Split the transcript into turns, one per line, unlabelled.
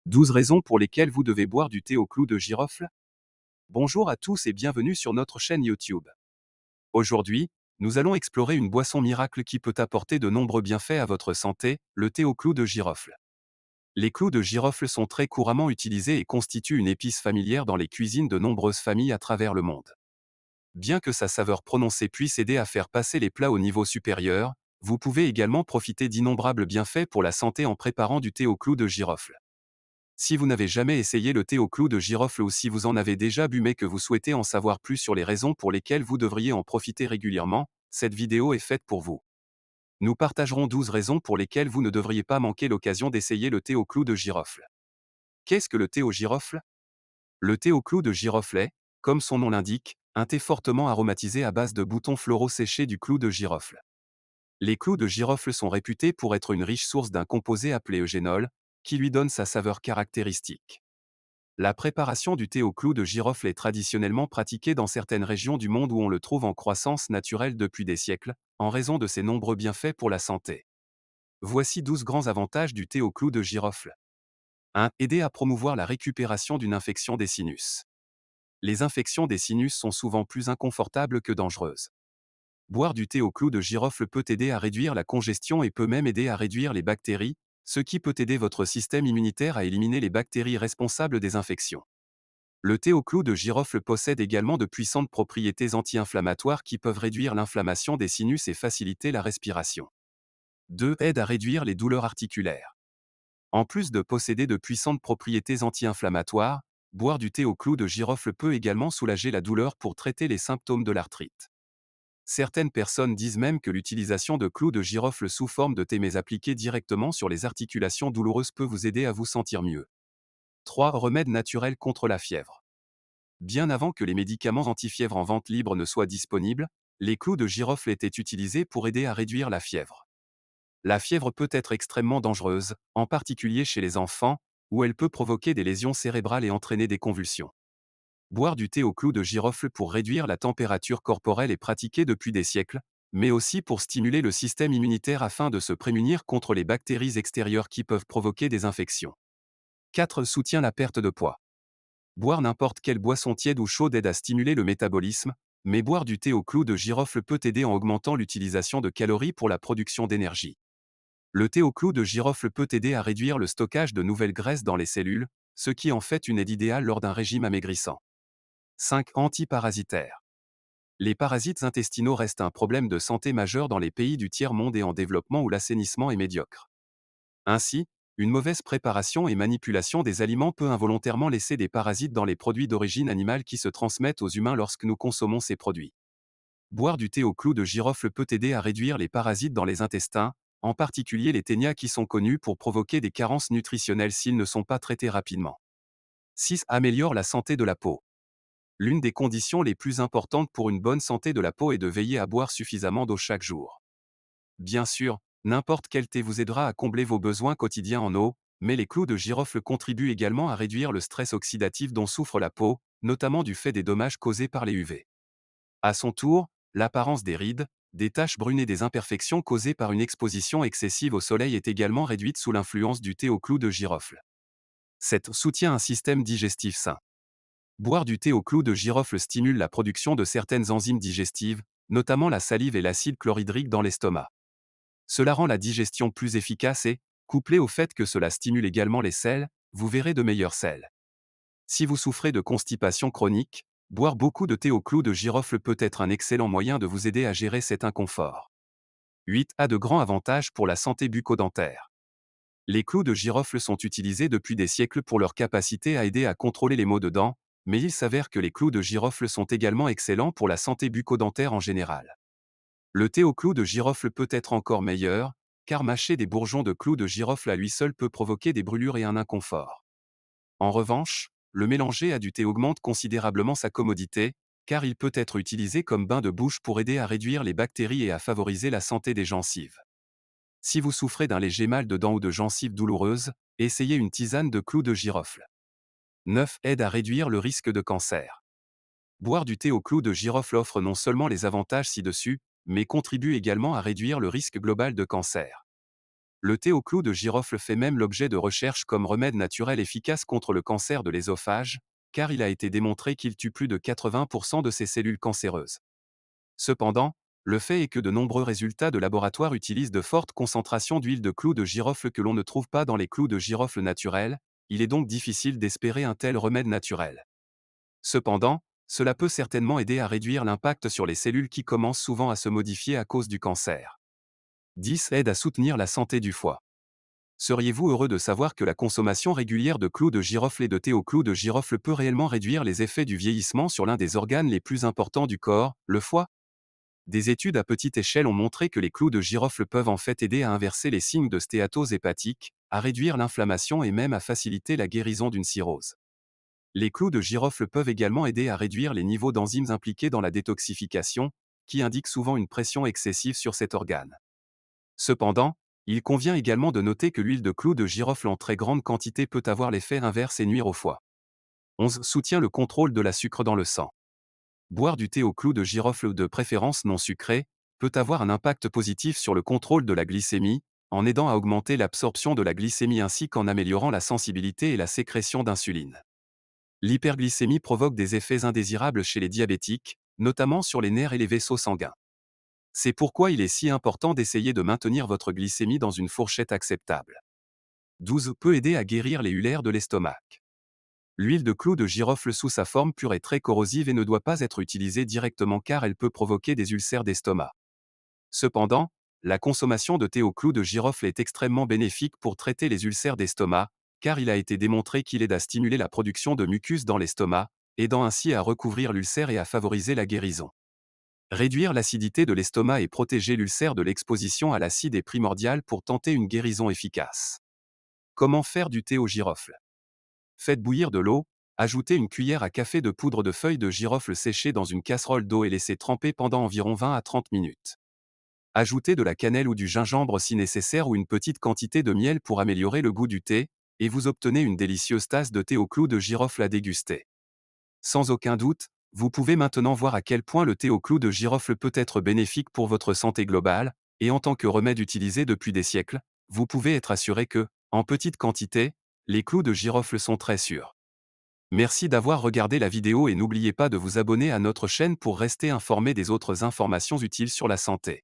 12 raisons pour lesquelles vous devez boire du thé au clou de girofle. Bonjour à tous et bienvenue sur notre chaîne YouTube. Aujourd'hui, nous allons explorer une boisson miracle qui peut apporter de nombreux bienfaits à votre santé, le thé au clou de girofle. Les clous de girofle sont très couramment utilisés et constituent une épice familière dans les cuisines de nombreuses familles à travers le monde. Bien que sa saveur prononcée puisse aider à faire passer les plats au niveau supérieur, vous pouvez également profiter d'innombrables bienfaits pour la santé en préparant du thé au clou de girofle. Si vous n'avez jamais essayé le thé au clou de girofle ou si vous en avez déjà bu mais que vous souhaitez en savoir plus sur les raisons pour lesquelles vous devriez en profiter régulièrement, cette vidéo est faite pour vous. Nous partagerons 12 raisons pour lesquelles vous ne devriez pas manquer l'occasion d'essayer le thé au clou de girofle. Qu'est-ce que le thé au girofle? Le thé au clou de girofle est, comme son nom l'indique, un thé fortement aromatisé à base de boutons floraux séchés du clou de girofle. Les clous de girofle sont réputés pour être une riche source d'un composé appelé eugénol, qui lui donne sa saveur caractéristique. La préparation du thé au clou de girofle est traditionnellement pratiquée dans certaines régions du monde où on le trouve en croissance naturelle depuis des siècles, en raison de ses nombreux bienfaits pour la santé. Voici 12 grands avantages du thé au clou de girofle. 1. Aider à promouvoir la récupération d'une infection des sinus. Les infections des sinus sont souvent plus inconfortables que dangereuses. Boire du thé au clou de girofle peut aider à réduire la congestion et peut même aider à réduire les bactéries, ce qui peut aider votre système immunitaire à éliminer les bactéries responsables des infections. Le thé au clou de girofle possède également de puissantes propriétés anti-inflammatoires qui peuvent réduire l'inflammation des sinus et faciliter la respiration. 2. Aide à réduire les douleurs articulaires. En plus de posséder de puissantes propriétés anti-inflammatoires, boire du thé au clou de girofle peut également soulager la douleur pour traiter les symptômes de l'arthrite. Certaines personnes disent même que l'utilisation de clous de girofle sous forme de thé mais appliqué directement sur les articulations douloureuses peut vous aider à vous sentir mieux. 3. Remède naturel contre la fièvre. Bien avant que les médicaments antifièvre en vente libre ne soient disponibles, les clous de girofle étaient utilisés pour aider à réduire la fièvre. La fièvre peut être extrêmement dangereuse, en particulier chez les enfants, où elle peut provoquer des lésions cérébrales et entraîner des convulsions. Boire du thé au clou de girofle pour réduire la température corporelle est pratiqué depuis des siècles, mais aussi pour stimuler le système immunitaire afin de se prémunir contre les bactéries extérieures qui peuvent provoquer des infections. 4. Soutient la perte de poids. Boire n'importe quelle boisson tiède ou chaude aide à stimuler le métabolisme, mais boire du thé au clou de girofle peut aider en augmentant l'utilisation de calories pour la production d'énergie. Le thé au clou de girofle peut aider à réduire le stockage de nouvelles graisses dans les cellules, ce qui en fait une aide idéale lors d'un régime amaigrissant. 5. Antiparasitaire. Les parasites intestinaux restent un problème de santé majeur dans les pays du tiers-monde et en développement où l'assainissement est médiocre. Ainsi, une mauvaise préparation et manipulation des aliments peut involontairement laisser des parasites dans les produits d'origine animale qui se transmettent aux humains lorsque nous consommons ces produits. Boire du thé au clou de girofle peut aider à réduire les parasites dans les intestins, en particulier les ténias qui sont connus pour provoquer des carences nutritionnelles s'ils ne sont pas traités rapidement. 6. Améliore la santé de la peau. L'une des conditions les plus importantes pour une bonne santé de la peau est de veiller à boire suffisamment d'eau chaque jour. Bien sûr, n'importe quel thé vous aidera à combler vos besoins quotidiens en eau, mais les clous de girofle contribuent également à réduire le stress oxydatif dont souffre la peau, notamment du fait des dommages causés par les UV. À son tour, l'apparence des rides, des taches brunes et des imperfections causées par une exposition excessive au soleil est également réduite sous l'influence du thé au clou de girofle. 7. Soutient un système digestif sain. Boire du thé au clou de girofle stimule la production de certaines enzymes digestives, notamment la salive et l'acide chlorhydrique dans l'estomac. Cela rend la digestion plus efficace et, couplé au fait que cela stimule également les selles, vous verrez de meilleures selles. Si vous souffrez de constipation chronique, boire beaucoup de thé au clou de girofle peut être un excellent moyen de vous aider à gérer cet inconfort. 8. A de grands avantages pour la santé bucco-dentaire. Les clous de girofle sont utilisés depuis des siècles pour leur capacité à aider à contrôler les maux de dents, mais il s'avère que les clous de girofle sont également excellents pour la santé bucco-dentaire en général. Le thé au clou de girofle peut être encore meilleur, car mâcher des bourgeons de clous de girofle à lui seul peut provoquer des brûlures et un inconfort. En revanche, le mélanger à du thé augmente considérablement sa commodité, car il peut être utilisé comme bain de bouche pour aider à réduire les bactéries et à favoriser la santé des gencives. Si vous souffrez d'un léger mal de dents ou de gencives douloureuses, essayez une tisane de clous de girofle. 9. Aide à réduire le risque de cancer. Boire du thé au clou de girofle offre non seulement les avantages ci-dessus, mais contribue également à réduire le risque global de cancer. Le thé au clou de girofle fait même l'objet de recherches comme remède naturel efficace contre le cancer de l'ésophage, car il a été démontré qu'il tue plus de 80% de ces cellules cancéreuses. Cependant, le fait est que de nombreux résultats de laboratoire utilisent de fortes concentrations d'huile de clou de girofle que l'on ne trouve pas dans les clous de girofle naturels, il est donc difficile d'espérer un tel remède naturel. Cependant, cela peut certainement aider à réduire l'impact sur les cellules qui commencent souvent à se modifier à cause du cancer. 10. Aide à soutenir la santé du foie. Seriez-vous heureux de savoir que la consommation régulière de clous de girofle et de thé au clou de girofle peut réellement réduire les effets du vieillissement sur l'un des organes les plus importants du corps, le foie? Des études à petite échelle ont montré que les clous de girofle peuvent en fait aider à inverser les signes de stéatose hépatique, à réduire l'inflammation et même à faciliter la guérison d'une cirrhose. Les clous de girofle peuvent également aider à réduire les niveaux d'enzymes impliqués dans la détoxification, qui indiquent souvent une pression excessive sur cet organe. Cependant, il convient également de noter que l'huile de clou de girofle en très grande quantité peut avoir l'effet inverse et nuire au foie. 11. Soutient le contrôle de la sucre dans le sang. Boire du thé au clou de girofle de préférence non sucré peut avoir un impact positif sur le contrôle de la glycémie, en aidant à augmenter l'absorption de la glycémie ainsi qu'en améliorant la sensibilité et la sécrétion d'insuline. L'hyperglycémie provoque des effets indésirables chez les diabétiques, notamment sur les nerfs et les vaisseaux sanguins. C'est pourquoi il est si important d'essayer de maintenir votre glycémie dans une fourchette acceptable. 12. Peut aider à guérir les ulcères de l'estomac. L'huile de clou de girofle sous sa forme pure est très corrosive et ne doit pas être utilisée directement car elle peut provoquer des ulcères d'estomac. Cependant, la consommation de thé au clou de girofle est extrêmement bénéfique pour traiter les ulcères d'estomac, car il a été démontré qu'il aide à stimuler la production de mucus dans l'estomac, aidant ainsi à recouvrir l'ulcère et à favoriser la guérison. Réduire l'acidité de l'estomac et protéger l'ulcère de l'exposition à l'acide est primordial pour tenter une guérison efficace. Comment faire du thé au girofle? Faites bouillir de l'eau, ajoutez une cuillère à café de poudre de feuilles de girofle séchées dans une casserole d'eau et laissez tremper pendant environ 20 à 30 minutes. Ajoutez de la cannelle ou du gingembre si nécessaire ou une petite quantité de miel pour améliorer le goût du thé, et vous obtenez une délicieuse tasse de thé au clou de girofle à déguster. Sans aucun doute, vous pouvez maintenant voir à quel point le thé au clou de girofle peut être bénéfique pour votre santé globale, et en tant que remède utilisé depuis des siècles, vous pouvez être assuré que, en petite quantité, les clous de girofle sont très sûrs. Merci d'avoir regardé la vidéo et n'oubliez pas de vous abonner à notre chaîne pour rester informé des autres informations utiles sur la santé.